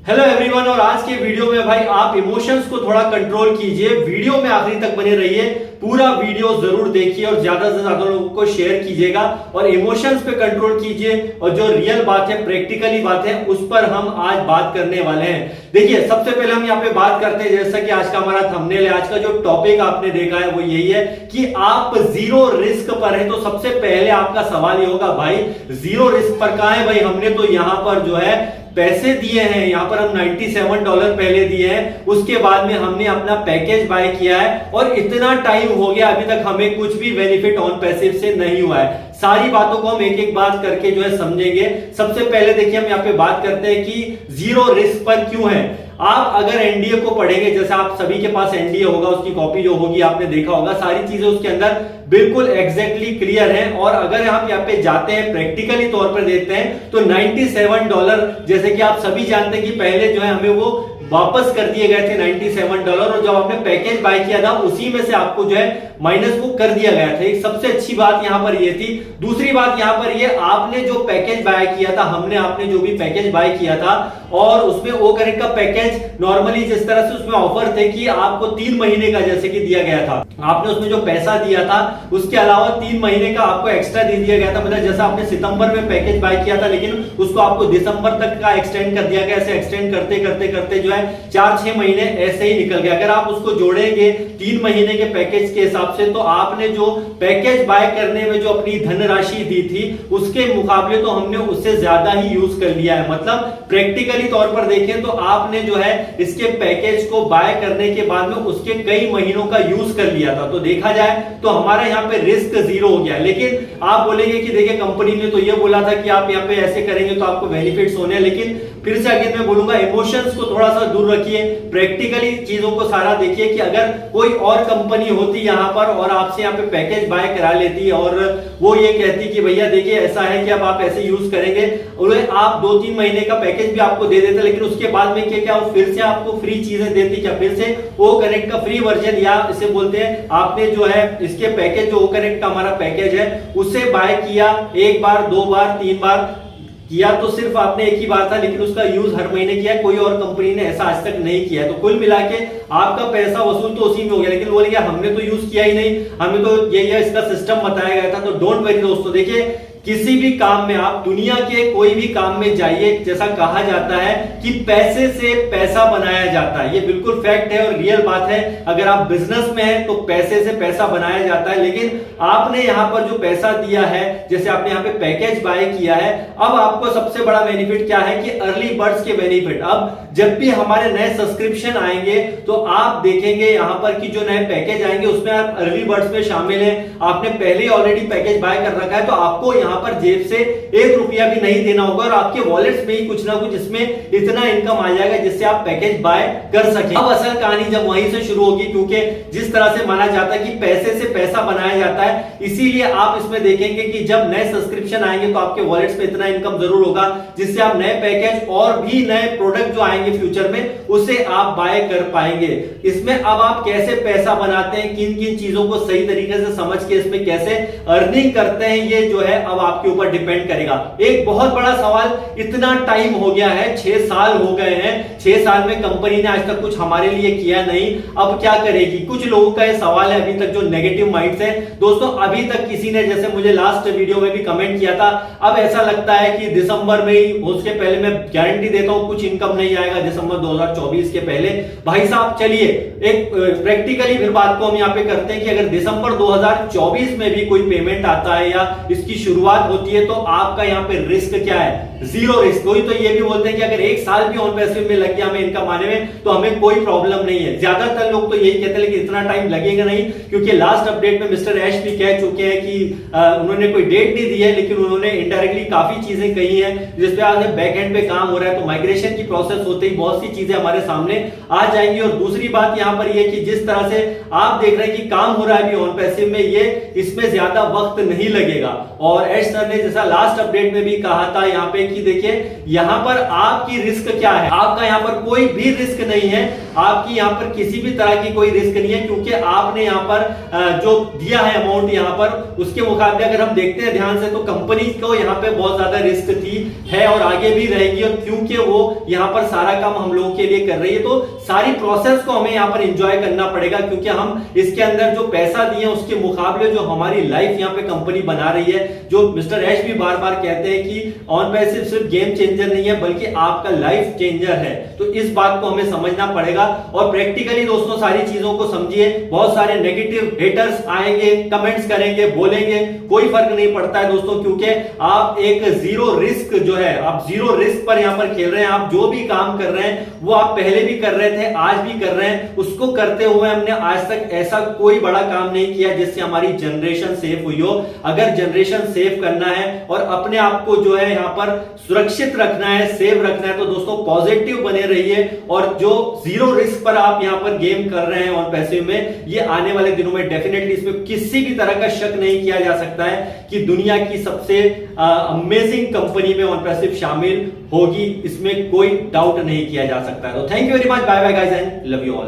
Hello everyone. और आज के वीडियो में भाई आप इमोशंस को थोड़ा कंट्रोल कीजिए। वीडियो में आखिरी तक बने रहिए, पूरा वीडियो जरूर देखिए और ज्यादा से ज्यादा लोगों को शेयर कीजिएगा और इमोशंस पे कंट्रोल कीजिए। और जो रियल बात है, प्रैक्टिकली बात है, उस पर हम आज बात करने वाले हैं। देखिए, सबसे पहले हम यहाँ पे बात करते हैं, जैसा कि आज का हमारा थंबनेल है, आज का जो टॉपिक आपने देखा है वो यही है कि आप जीरो रिस्क पर है। तो सबसे पहले आपका सवाल ये होगा, भाई जीरो रिस्क पर कहां है? भाई हमने तो यहां पर जो है पैसे दिए हैं, यहां पर हम $97 पहले दिए हैं, उसके बाद में हमने अपना पैकेज बाय किया है और इतना टाइम हो गया, अभी तक हमें कुछ भी बेनिफिट ऑन पैसिव से नहीं हुआ है। सारी बातों को हम एक एक बात करके जो है समझेंगे। सबसे पहले देखिए, हम यहाँ पे बात करते हैं कि जीरो रिस्क पर क्यों है। आप अगर एनडीए को पढ़ेंगे, जैसे आप सभी के पास एनडीए होगा, उसकी कॉपी जो होगी आपने देखा होगा, सारी चीजें उसके अंदर बिल्कुल एग्जैक्टली क्लियर है। और अगर हम यहाँ पे जाते हैं, प्रैक्टिकली तौर पर देते हैं, तो $97, जैसे कि आप सभी जानते हैं कि पहले जो है हमें वो वापस कर दिए गए थे $97, और जब आपने पैकेज बाय किया था उसी में से आपको जो है माइनस को कर दिया गया था। एक सबसे अच्छी बात यहां पर ये थी। दूसरी बात यहां पर ये, आपने जो पैकेज बाय किया था, आपने जो भी पैकेज बाय किया था, और उसमें ओ करेक्ट का पैकेज नॉर्मली जिस तरह से उसमें ऑफर थे कि आपको 3 महीने का जैसे कि दिया गया था, आपने उसमें जो पैसा दिया था उसके अलावा 3 महीने का आपको एक्स्ट्रा दे दिया गया था। मतलब जैसा आपने सितंबर में पैकेज बाय किया था, लेकिन उसको आपको दिसंबर तक का एक्सटेंड कर दिया गया। ऐसे एक्सटेंड करते करते करते जो है 4-6 महीने ऐसे ही निकल गया। अगर आप उसको जोड़ेंगे 3 महीने के पैकेज के हिसाब से, तो आपने जो पैकेज बाय करने में जो अपनी धनराशि दी थी उसके मुकाबले तो हमने उससे ज्यादा ही यूज कर लिया है। मतलब प्रैक्टिकली तौर पर देखें तो आपने जो है इसके पैकेज को बाय करने के बाद में उसके कई महीनों का यूज कर लिया था। तो देखा जाए तो हमारा यहाँ पे रिस्क जीरो हो गया। लेकिन आप बोलेंगे कि देखिए, कंपनी ने तो ये बोला था कि आप यहाँ पे ऐसे करेंगे तो आपको बेनिफिट्स होने, लेकिन फिर से अगेन मैं बोलूंगा, इमोशंस को थोड़ा सा दूर रखिए, प्रैक्टिकली चीजों को सारा देखिए कि अगर कोई और कंपनी होती यहाँ पर और आपसे यहाँ पे पैकेज बाय करा लेती और वो ये कहती कि भैया देखिए ऐसा है कि अब आप ऐसे यूज करेंगे, और आप 2-3 महीने का पैकेज भी आपको दे देते, लेकिन उसके बाद में क्या वो फिर से आपको फ्री चीजें देती क्या? फिर से ओ कनेक्ट का फ्री वर्जन, या इसे बोलते हैं आपने जो है इसके पैकेज, जो ओ कनेक्ट का हमारा पैकेज है, उसे बाय किया 1 बार 2 बार 3 बार किया, तो सिर्फ आपने एक ही बार था, लेकिन उसका यूज हर महीने किया। कोई और कंपनी ने ऐसा आज तक नहीं किया। तो कुल मिला के आपका पैसा वसूल तो उसी में हो गया, लेकिन बोले क्या हमने तो यूज किया ही नहीं, हमें तो यही इसका सिस्टम बताया गया था। तो डोंट वरी दोस्तों, देखिए किसी भी काम में, आप दुनिया के कोई भी काम में जाइए, जैसा कहा जाता है कि पैसे से पैसा बनाया जाता है। ये बिल्कुल फैक्ट है और रियल बात है। अगर आप बिजनेस में हैं तो पैसे से पैसा बनाया जाता है। लेकिन आपने यहां पर जो पैसा दिया है, जैसे आपने यहां पे पैकेज बाय किया है, अब आपको सबसे बड़ा बेनिफिट क्या है कि अर्ली बर्ड्स के बेनिफिट। अब जब भी हमारे नए सब्सक्रिप्शन आएंगे तो आप देखेंगे यहां पर कि जो नए पैकेज आएंगे उसमें आप अर्ली बर्ड्स में शामिल हैं, आपने पहले ही ऑलरेडी पैकेज बाय कर रखा है, तो आपको यहां पर जेब से 1 रुपया भी नहीं देना होगा और आपके वॉलेट्स में ही कुछ ना कुछ इसमें इतना इनकम आ जाएगा जिससे आप पैकेज बाय कर सकें। अब असल कहानी जब वहीं से शुरू होगी, क्योंकि जिस तरह से माना जाता है कि पैसे से पैसा बनाया जाता है, इसीलिए आप इसमें देखेंगे कि जब नए सब्सक्रिप्शन आएंगे तो आपके वॉलेट्स में इतना इनकम जरूर होगा जिससे आप नए पैकेज और भी नए प्रोडक्ट जो आएंगे फ्यूचर में, उसे आप बाय कर पाएंगे। इसमें अब आप कैसे पैसा बनाते हैं, किन किन चीजों को सही तरीके से समझ के इसमें कैसे अर्निंग करते हैं, ये जो है अब आपके ऊपर डिपेंड करेगा। एक बहुत बड़ा सवाल, इतना टाइम हो गया है, 6 साल हो गए हैं, 6 साल में कंपनी ने आज तक कुछ हमारे लिए किया नहीं, अब क्या करेगी? कुछ लोगों का यह सवाल है अभी तक, जो नेगेटिव माइंड्स है। दोस्तों, अभी तक किसी ने, जैसे मुझे लास्ट वीडियो में भी कमेंट किया था, अब ऐसा लगता है कि दिसंबर में ही, उसके पहले मैं गारंटी देता हूं कुछ इनकम नहीं आएगा दिसंबर 2024 के पहले। भाई साहब, चलिए एक प्रैक्टिकली फिर बात को हम यहाँ पे करते हैं कि अगर दिसंबर 2024 में भी कोई पेमेंट आता है या इसकी शुरुआत होती है, तो आपका यहाँ पे रिस्क क्या है? Zero risk. कोई तो ये भी बोलते हैं कि अगर 1 साल भी ऑन पैसिव में लग गया हमें इनकम आने में तो हमें कोई प्रॉब्लम नहीं है। ज्यादातर लोग तो यही कहते हैं, लेकिन इतना टाइम लगेगा नहीं, क्योंकि लास्ट अपडेट में मिस्टर ऐश भी कह चुके हैं कि उन्होंने कोई डेट नहीं दी है, लेकिन उन्होंने इनडायरेक्टली काफी चीजें कही है जिसपे आज बैक एंड पे काम हो रहा है। तो माइग्रेशन की प्रोसेस होते ही बहुत सी चीजें हमारे सामने आ जाएंगी। और दूसरी बात यहां पर यह कि जिस तरह से आप देख रहे हैं कि काम हो रहा है अभी ऑन पैसिव में, ये इसमें ज्यादा वक्त नहीं लगेगा। और ऐश सर ने जैसा लास्ट अपडेट में भी कहा था यहाँ पे कि देखिए यहां पर आपकी रिस्क क्या है, आपका यहां पर कोई भी रिस्क नहीं है, आपकी यहां पर किसी भी तरह की कोई रिस्क नहीं है, क्योंकि आपने यहां पर जो दिया है अमाउंट यहां पर, उसके मुकाबले अगर हम देखते हैं ध्यान से, तो कंपनी को यहां पे बहुत ज्यादा रिस्क थी, है और आगे भी रहेगी। और क्योंकि वो यहां पर सारा सारा काम हम लोगों के लिए कर रही है। तो सारी प्रोसेस को हमें यहाँ पर एंजॉय करना पड़ेगा, क्योंकि हम इसके अंदर जो पैसा दिए उसके मुकाबले जो हमारी लाइफ यहाँ पे कंपनी बना रही है, जो मिस्टर ऐश भी बार बार कहते हैं कि ऑन पैसिव सिर्फ गेम चेंजर नहीं है बल्कि आपका लाइफ चेंजर है। तो इस बात को हमें समझना पड़ेगा और प्रैक्टिकली दोस्तों सारी चीजों को समझिए। बहुत सारे नेगेटिव हेटर्स आएंगे, कमेंट्स करेंगे, बोलेंगे, कोई फर्क नहीं पड़ता है दोस्तों, क्योंकि आप एक जीरो रिस्क जो है, आप जीरो रिस्क पर यहां पर खेल रहे हैं। आप जो भी काम कर रहे हैं वो आप पहले भी कर रहे थे, आज भी कर रहे हैं। उसको करते हुए हमने आज तक ऐसा कोई बड़ा काम नहीं किया जिससे हमारी जनरेशन सेफ हुई हो। अगर जनरेशन सेव करना है और अपने आप को जो है यहां पर सुरक्षित रखना है, सेव रखना है, तो दोस्तों पॉजिटिव बने रहिए। और जो जीरो रिस्क पर आप यहां पर गेम कर रहे हैं ऑन पैसिव में, ये आने वाले दिनों में डेफिनेटली इसमें किसी भी तरह का शक नहीं किया जा सकता है कि दुनिया की सबसे अमेजिंग कंपनी में ऑन पैसिव शामिल होगी, इसमें कोई डाउट नहीं किया जा सकता है। तो thank you very much, bye bye guys and love you all.